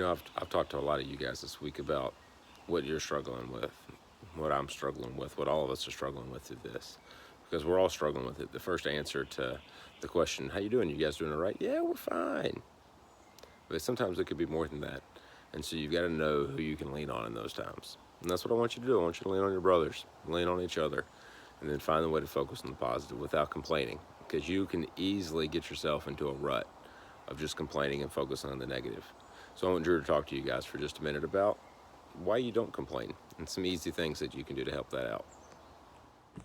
I've talked to a lot of you guys this week about what you're struggling with, what I'm struggling with, what all of us are struggling with through this, because we're all struggling with it. The first answer to the question, "How you doing? You guys doing all right?" Yeah, we're fine. But sometimes it could be more than that, and so you've got to know who you can lean on in those times. And that's what I want you to do. I want you to lean on your brothers, lean on each other, and then find a way to focus on the positive without complaining, because you can easily get yourself into a rut of just complaining and focusing on the negative. So I want Drew to talk to you guys for just a minute about why you don't complain and some easy things that you can do to help that out.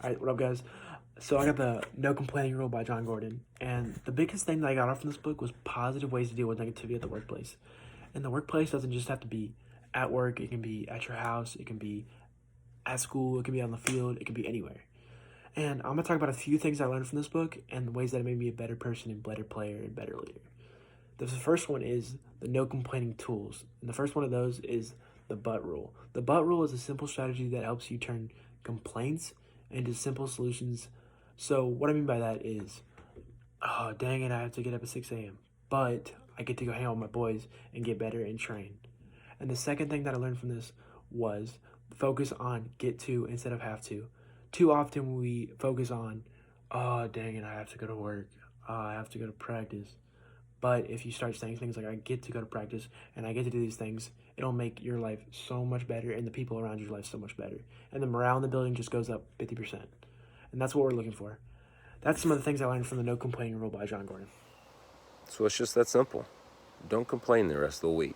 All right, what up, guys? So I got the No Complaining Rule by John Gordon, and the biggest thing that I got off from this book was positive ways to deal with negativity at the workplace. And the workplace doesn't just have to be at work; it can be at your house, it can be at school, it can be on the field, it can be anywhere. And I'm gonna talk about a few things I learned from this book and the ways that it made me a better person and better player and better leader. The first one is the no complaining tools, and the first one of those is the but rule. The but rule is a simple strategy that helps you turn complaints into simple solutions. So what I mean by that is, oh dang it, I have to get up at 6 a.m. But I get to go hang out with my boys and get better and train. And the second thing that I learned from this was focus on get to instead of have to. Too often we focus on, oh dang it, I have to go to work. Oh, I have to go to practice. But if you start saying things like, I get to go to practice and I get to do these things, it'll make your life so much better and the people around your life so much better. And the morale in the building just goes up 50%. And that's what we're looking for. That's some of the things I learned from the No Complaining Rule by John Gordon. So it's just that simple. Don't complain the rest of the week.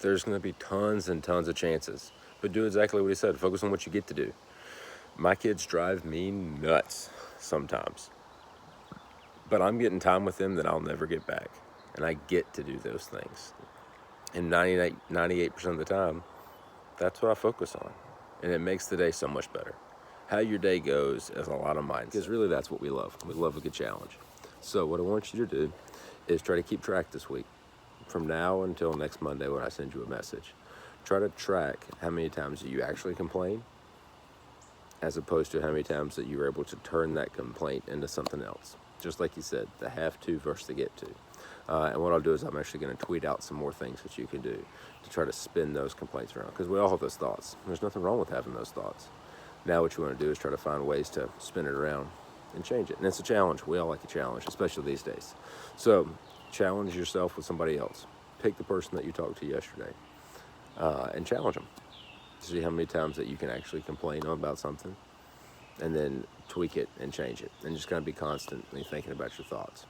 There's going to be tons and tons of chances, but do exactly what he said. Focus on what you get to do. My kids drive me nuts sometimes, but I'm getting time with them that I'll never get back, and I get to do those things. And 98% of the time, that's what I focus on, and it makes the day so much better. How your day goes is a lot of mine, because really that's what we love. We love a good challenge. So what I want you to do is try to keep track this week, from now until next Monday when I send you a message. Try to track how many times that you actually complain, as opposed to how many times that you were able to turn that complaint into something else. Just like you said, the have to versus the get to. And what I'll do is I'm actually going to tweet out some more things that you can do to try to spin those complaints around, because we all have those thoughts. There's nothing wrong with having those thoughts. Now what you want to do is try to find ways to spin it around and change it. And it's a challenge. We all like a challenge, especially these days. So challenge yourself with somebody else. Pick the person that you talked to yesterday and challenge them. See how many times that you can actually complain about something, and then tweak it and change it, and just kind of be constantly thinking about your thoughts.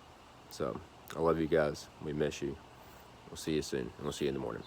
So I love you guys. We miss you. We'll see you soon, and we'll see you in the morning.